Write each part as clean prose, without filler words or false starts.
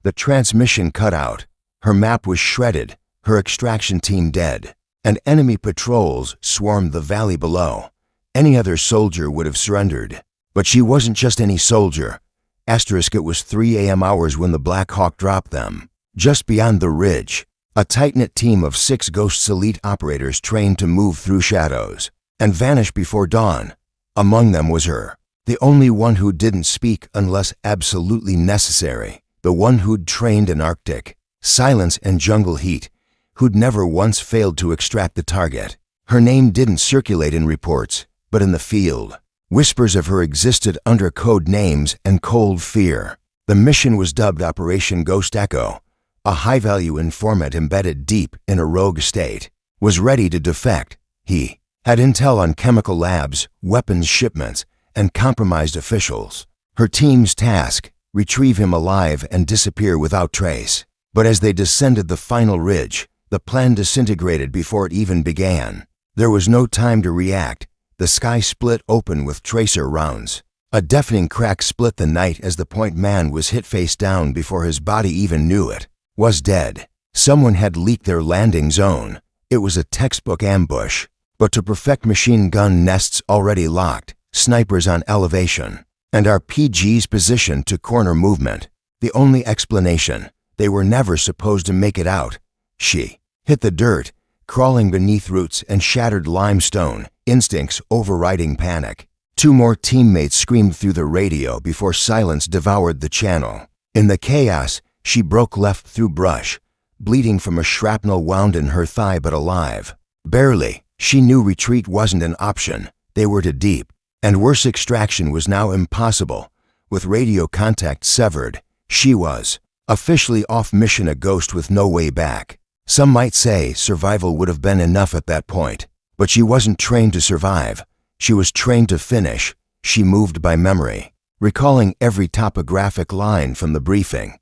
The transmission cut out. Her map was shredded, her extraction team dead, and enemy patrols swarmed the valley below. Any other soldier would have surrendered. But she wasn't just any soldier. It was 3 a.m. hours when the Black Hawk dropped them. Just beyond the ridge, a tight-knit team of 6 Ghost's elite operators trained to move through shadows and vanish before dawn. Among them was her, the only one who didn't speak unless absolutely necessary, the one who'd trained in Arctic silence and jungle heat, who'd never once failed to extract the target. Her name didn't circulate in reports, but in the field. Whispers of her existed under code names and cold fear. The mission was dubbed Operation Ghost Echo. A high-value informant embedded deep in a rogue state was ready to defect. He had intel on chemical labs, weapons shipments, and compromised officials. Her team's task, retrieve him alive and disappear without trace. But as they descended the final ridge, the plan disintegrated before it even began. There was no time to react. The sky split open with tracer rounds. A deafening crack split the night as the point man was hit face down before his body even knew it was dead. Someone had leaked their landing zone. It was a textbook ambush. But to perfect machine gun nests already locked, snipers on elevation, and RPGs positioned to corner movement. The only explanation, they were never supposed to make it out. She hit the dirt, crawling beneath roots and shattered limestone, instincts overriding panic. 2 more teammates screamed through the radio before silence devoured the channel. In the chaos, she broke left through brush, bleeding from a shrapnel wound in her thigh but alive. Barely. She knew retreat wasn't an option. They were too deep. And worse, extraction was now impossible. With radio contact severed, she was officially off mission, a ghost with no way back. Some might say survival would have been enough at that point. But she wasn't trained to survive. She was trained to finish. She moved by memory, recalling every topographic line from the briefing.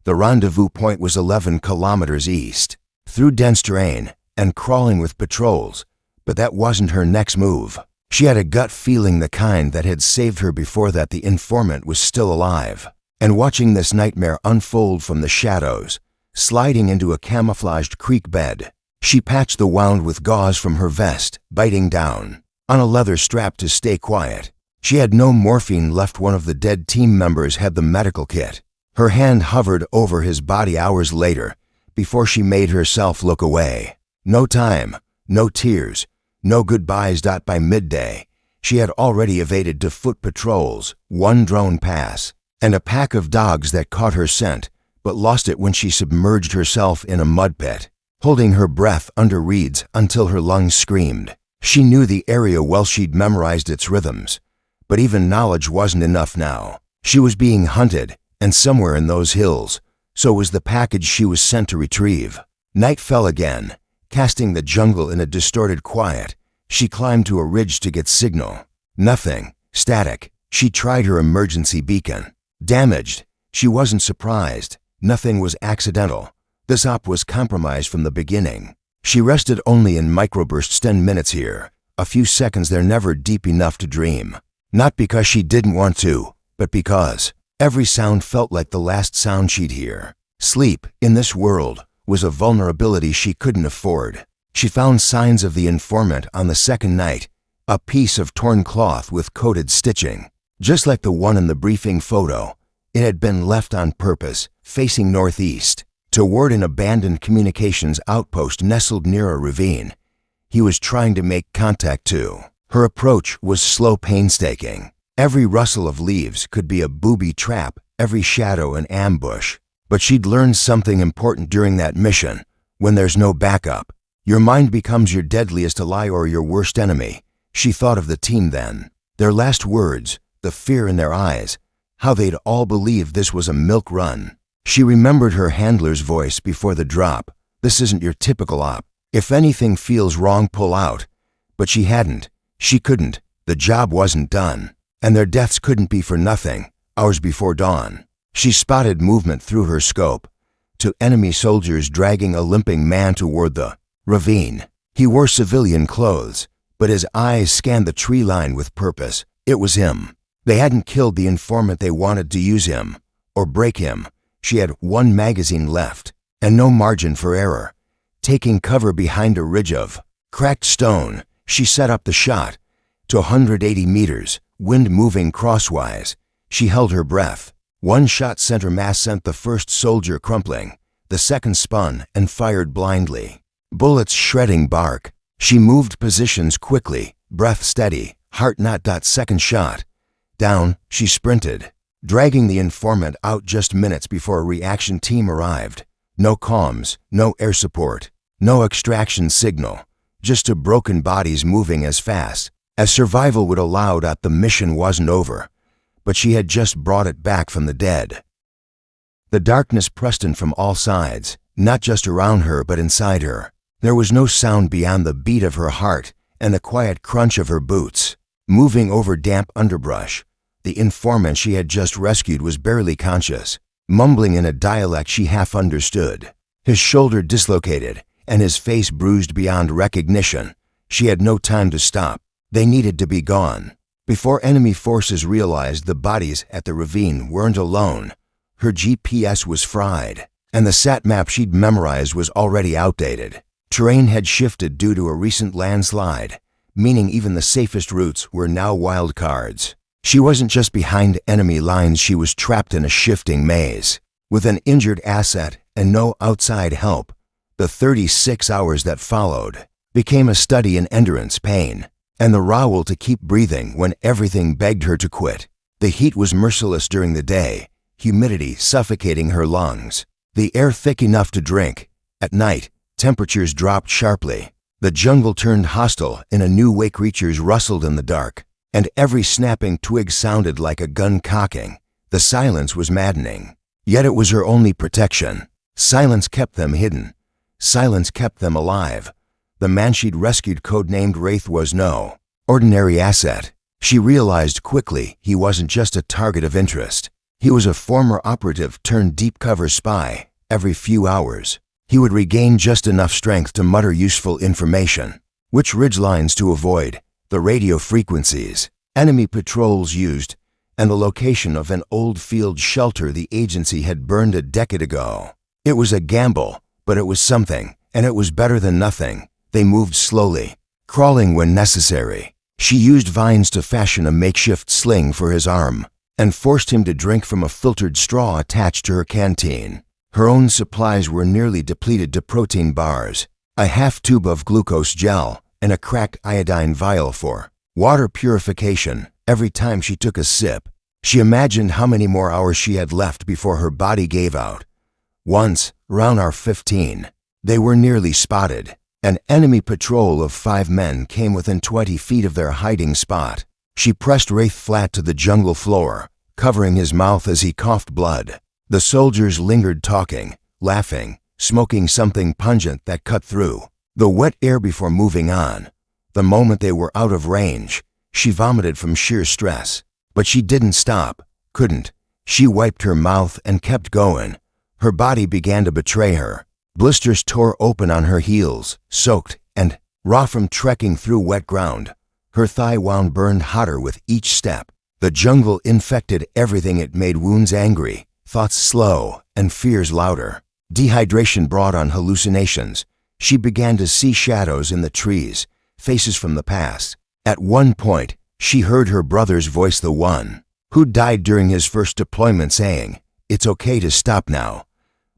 The rendezvous point was 11 kilometers east, through dense terrain, and crawling with patrols. But that wasn't her next move. She had a gut feeling, the kind that had saved her before that. The informant was still alive. And watching this nightmare unfold from the shadows, sliding into a camouflaged creek bed, she patched the wound with gauze from her vest, biting down on a leather strap to stay quiet. She had no morphine left. One of the dead team members had the medical kit. Her hand hovered over his body hours later, before she made herself look away. No time, no tears, no goodbyes. By midday, she had already evaded to foot patrols, 1 drone pass, and a pack of dogs that caught her scent, but lost it when she submerged herself in a mud pit, holding her breath under reeds until her lungs screamed. She knew the area well. She'd memorized its rhythms. But even knowledge wasn't enough now. She was being hunted, and somewhere in those hills, so was the package she was sent to retrieve. Night fell again, casting the jungle in a distorted quiet. She climbed to a ridge to get signal. Nothing. Static. She tried her emergency beacon. Damaged. She wasn't surprised. Nothing was accidental. This op was compromised from the beginning. She rested only in microbursts. 10 minutes here, a few seconds there, never deep enough to dream. Not because she didn't want to, but because every sound felt like the last sound she'd hear. Sleep, in this world, was a vulnerability she couldn't afford. She found signs of the informant on the second night, a piece of torn cloth with coated stitching. Just like the one in the briefing photo, it had been left on purpose, facing northeast, toward an abandoned communications outpost nestled near a ravine. He was trying to make contact too. Her approach was slow, painstaking. Every rustle of leaves could be a booby trap, every shadow an ambush. But she'd learned something important during that mission. When there's no backup, your mind becomes your deadliest ally or your worst enemy. She thought of the team then. Their last words, the fear in their eyes, how they'd all believed this was a milk run. She remembered her handler's voice before the drop. This isn't your typical op. If anything feels wrong, pull out. But she hadn't. She couldn't. The job wasn't done. And their deaths couldn't be for nothing. Hours before dawn, she spotted movement through her scope. 2 enemy soldiers dragging a limping man toward the ravine. He wore civilian clothes, but his eyes scanned the tree line with purpose. It was him. They hadn't killed the informant. They wanted to use him, or break him. She had one magazine left, and no margin for error. Taking cover behind a ridge of cracked stone, she set up the shot. To 180 meters, wind moving crosswise, she held her breath. One shot center mass sent the first soldier crumpling. The second spun and fired blindly. Bullets shredding bark. She moved positions quickly, breath steady, heart not. Second shot. Down, she sprinted, dragging the informant out just minutes before a reaction team arrived. No comms, no air support, no extraction signal, just two broken bodies moving as fast as survival would allow. The mission wasn't over, but she had just brought it back from the dead. The darkness pressed in from all sides, not just around her but inside her. There was no sound beyond the beat of her heart and the quiet crunch of her boots. Moving over damp underbrush, the informant she had just rescued was barely conscious, mumbling in a dialect she half understood. His shoulder dislocated and his face bruised beyond recognition. She had no time to stop. They needed to be gone. Before enemy forces realized the bodies at the ravine weren't alone, her GPS was fried, and the sat map she'd memorized was already outdated. Terrain had shifted due to a recent landslide, meaning even the safest routes were now wild cards. She wasn't just behind enemy lines, she was trapped in a shifting maze. With an injured asset and no outside help, the 36 hours that followed became a study in endurance, pain, and the raw will to keep breathing when everything begged her to quit. The heat was merciless during the day, humidity suffocating her lungs, the air thick enough to drink. At night, temperatures dropped sharply. The jungle turned hostile in a new way. Creatures rustled in the dark, and every snapping twig sounded like a gun cocking. The silence was maddening, yet it was her only protection. Silence kept them hidden. Silence kept them alive. The man she'd rescued, codenamed Wraith, was no ordinary asset. She realized quickly he wasn't just a target of interest. He was a former operative turned deep cover spy. Every few hours, he would regain just enough strength to mutter useful information. Which ridgelines to avoid, the radio frequencies enemy patrols used, and the location of an old field shelter the agency had burned a decade ago. It was a gamble, but it was something, and it was better than nothing. They moved slowly, crawling when necessary. She used vines to fashion a makeshift sling for his arm, and forced him to drink from a filtered straw attached to her canteen. Her own supplies were nearly depleted to protein bars, a half tube of glucose gel, and a cracked iodine vial for water purification. Every time she took a sip, she imagined how many more hours she had left before her body gave out. Once, around hour 15, they were nearly spotted. An enemy patrol of 5 men came within 20 feet of their hiding spot. She pressed Wraith flat to the jungle floor, covering his mouth as he coughed blood. The soldiers lingered, talking, laughing, smoking something pungent that cut through the wet air before moving on. The moment they were out of range, she vomited from sheer stress. But she didn't stop, couldn't. She wiped her mouth and kept going. Her body began to betray her. Blisters tore open on her heels, soaked and raw from trekking through wet ground. Her thigh wound burned hotter with each step. The jungle infected everything. It made wounds angry, thoughts slow, and fears louder. Dehydration brought on hallucinations. She began to see shadows in the trees, faces from the past. At one point, she heard her brother's voice, the one who died during his first deployment, saying, "It's okay to stop now."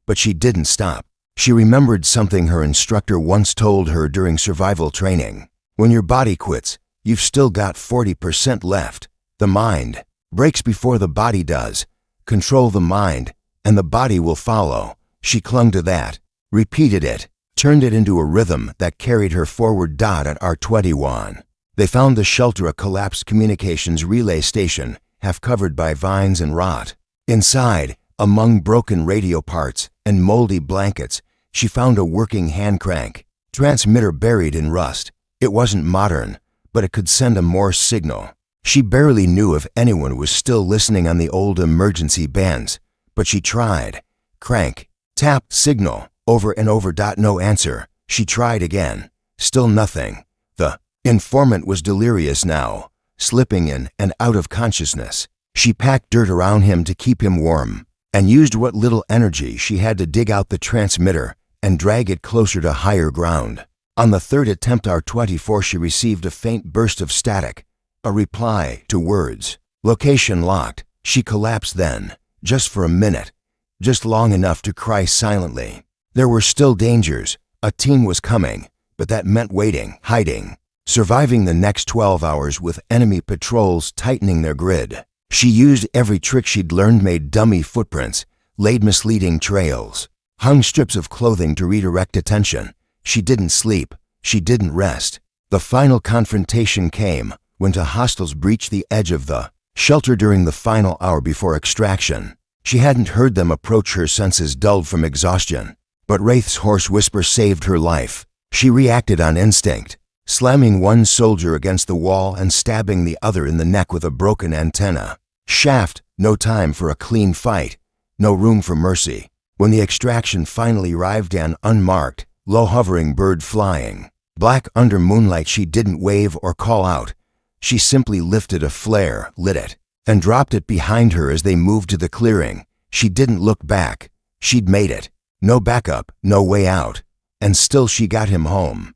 But she didn't stop. She remembered something her instructor once told her during survival training. When your body quits, you've still got 40% left. The mind breaks before the body does. Control the mind, and the body will follow. She clung to that, repeated it, turned it into a rhythm that carried her forward. At R21, they found the shelter, a collapsed communications relay station, half covered by vines and rot. Inside, among broken radio parts and moldy blankets, she found a working hand crank, transmitter buried in rust. It wasn't modern, but it could send a Morse signal. She barely knew if anyone was still listening on the old emergency bands, but she tried. Crank, tap, signal, over and over. No answer. She tried again. Still nothing. The informant was delirious now, slipping in and out of consciousness. She packed dirt around him to keep him warm. and used what little energy she had to dig out the transmitter and drag it closer to higher ground. On the third attempt, R24, she received a faint burst of static, a reply to words. Location locked. She collapsed then, just for a minute, just long enough to cry silently. There were still dangers. A team was coming, but that meant waiting, hiding, surviving the next 12 hours with enemy patrols tightening their grid. She used every trick she'd learned, made dummy footprints, laid misleading trails, hung strips of clothing to redirect attention. She didn't sleep. She didn't rest. The final confrontation came when two hostiles breached the edge of the shelter during the final hour before extraction. She hadn't heard them approach, her senses dulled from exhaustion, but Wraith's hoarse whisper saved her life. She reacted on instinct, slamming one soldier against the wall and stabbing the other in the neck with a broken antenna. Shaft, no time for a clean fight, no room for mercy. When the extraction finally arrived, an unmarked, low-hovering bird flying black under moonlight, she didn't wave or call out. She simply lifted a flare, lit it, and dropped it behind her as they moved to the clearing. She didn't look back. She'd made it. No backup, no way out. And still she got him home.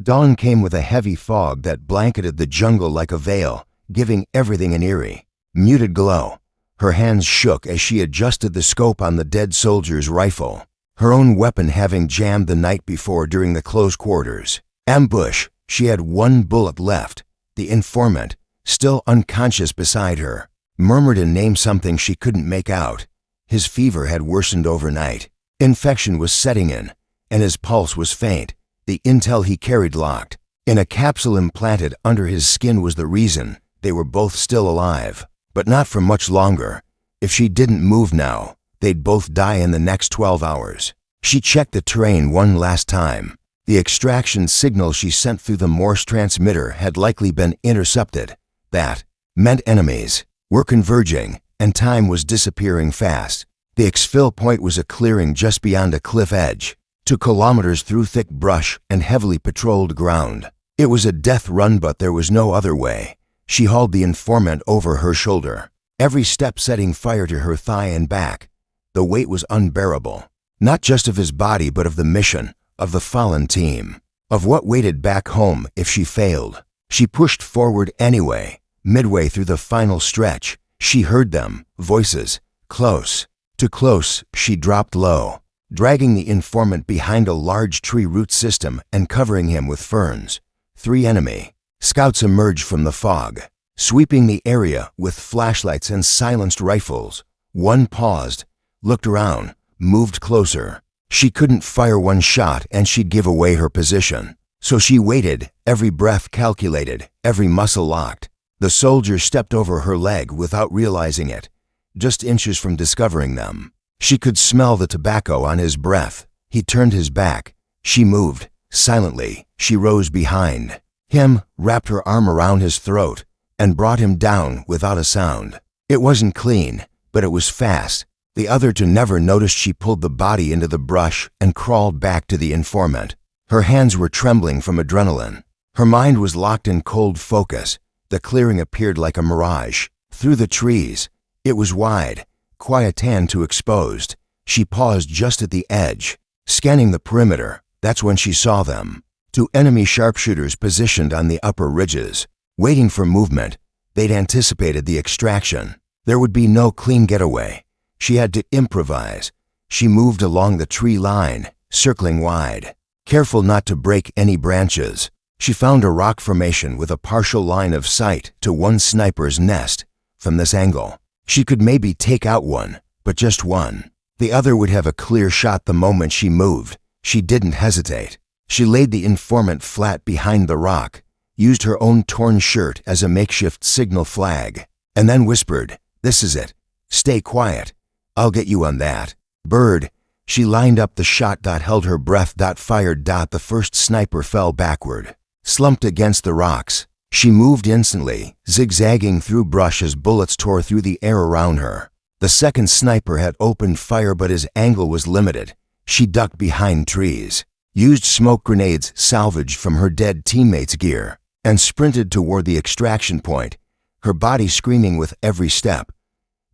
Dawn came with a heavy fog that blanketed the jungle like a veil, giving everything an eerie, muted glow. Her hands shook as she adjusted the scope on the dead soldier's rifle, her own weapon having jammed the night before during the close quarters ambush. She had one bullet left. The informant, still unconscious beside her, murmured a name, something she couldn't make out. His fever had worsened overnight. Infection was setting in, and his pulse was faint. The intel he carried locked in a capsule implanted under his skin was the reason they were both still alive. But not for much longer. If she didn't move now, they'd both die in the next 12 hours. She checked the terrain one last time. The extraction signal she sent through the Morse transmitter had likely been intercepted. That meant enemies were converging, and time was disappearing fast. The exfil point was a clearing just beyond a cliff edge, 2 kilometers through thick brush and heavily patrolled ground. It was a death run, but there was no other way. She hauled the informant over her shoulder, every step setting fire to her thigh and back. The weight was unbearable, not just of his body but of the mission, of the fallen team, of what waited back home if she failed. She pushed forward anyway. Midway through the final stretch, she heard them, voices, close. Too close. She dropped low, dragging the informant behind a large tree root system and covering him with ferns. 3 enemy scouts emerged from the fog, sweeping the area with flashlights and silenced rifles. One paused, looked around, moved closer. She couldn't fire one shot and she'd give away her position. So she waited, every breath calculated, every muscle locked. The soldier stepped over her leg without realizing it, just inches from discovering them. She could smell the tobacco on his breath. He turned his back. She moved. Silently, she rose behind him, wrapped her arm around his throat, and brought him down without a sound. It wasn't clean, but it was fast. The other two never noticed. She pulled the body into the brush and crawled back to the informant. Her hands were trembling from adrenaline. Her mind was locked in cold focus. The clearing appeared like a mirage. Through the trees, it was wide, quiet and too exposed. She paused just at the edge, scanning the perimeter. That's when she saw them. 2 enemy sharpshooters positioned on the upper ridges, waiting for movement. They'd anticipated the extraction. There would be no clean getaway. She had to improvise. She moved along the tree line, circling wide, careful not to break any branches. She found a rock formation with a partial line of sight to one sniper's nest. From this angle, she could maybe take out one, but just one. The other would have a clear shot the moment she moved. She didn't hesitate. She laid the informant flat behind the rock, used her own torn shirt as a makeshift signal flag, and then whispered, "This is it. Stay quiet. I'll get you on that." Bird. She lined up the shot. Held her breath. Fired. The first sniper fell backward, slumped against the rocks. She moved instantly, zigzagging through brush as bullets tore through the air around her. The second sniper had opened fire, but his angle was limited. She ducked behind trees, used smoke grenades salvaged from her dead teammates' gear, and sprinted toward the extraction point, her body screaming with every step.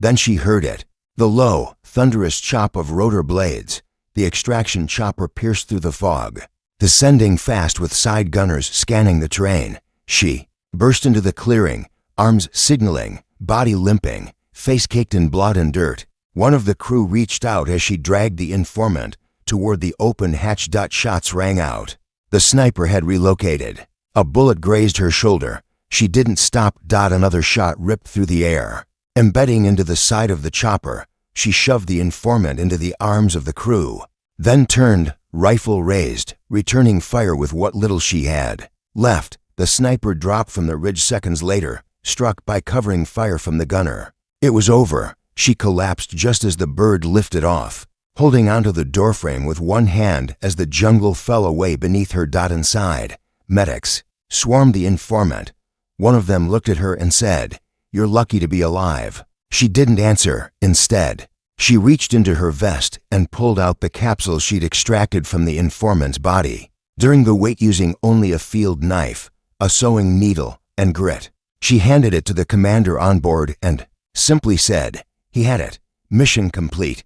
Then she heard it. The low, thunderous chop of rotor blades. The extraction chopper pierced through the fog, descending fast with side gunners scanning the terrain. She burst into the clearing, arms signaling, body limping, face caked in blood and dirt. One of the crew reached out as she dragged the informant toward the open hatch. Shots rang out. The sniper had relocated. A bullet grazed her shoulder. She didn't stop. Another shot ripped through the air. Embedding into the side of the chopper, she shoved the informant into the arms of the crew, then turned, rifle raised, returning fire with what little she had left. The sniper dropped from the ridge seconds later, struck by covering fire from the gunner. It was over. She collapsed just as the bird lifted off, holding onto the doorframe with one hand as the jungle fell away beneath her. Inside, medics swarmed the informant. One of them looked at her and said, "You're lucky to be alive." She didn't answer. Instead, she reached into her vest and pulled out the capsule she'd extracted from the informant's body. During the wait, using only a field knife, a sewing needle, and grit, she handed it to the commander on board and simply said, he had it. Mission complete.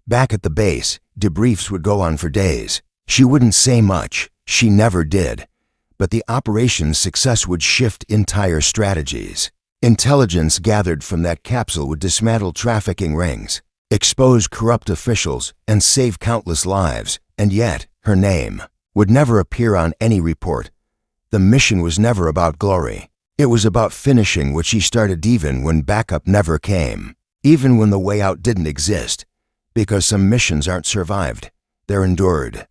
Back at the base, debriefs would go on for days. She wouldn't say much. She never did. But the operation's success would shift entire strategies. Intelligence gathered from that capsule would dismantle trafficking rings, expose corrupt officials, and save countless lives. And yet, her name would never appear on any report. The mission was never about glory. It was about finishing what she started, even when backup never came, even when the way out didn't exist. Because some missions aren't survived, they're endured.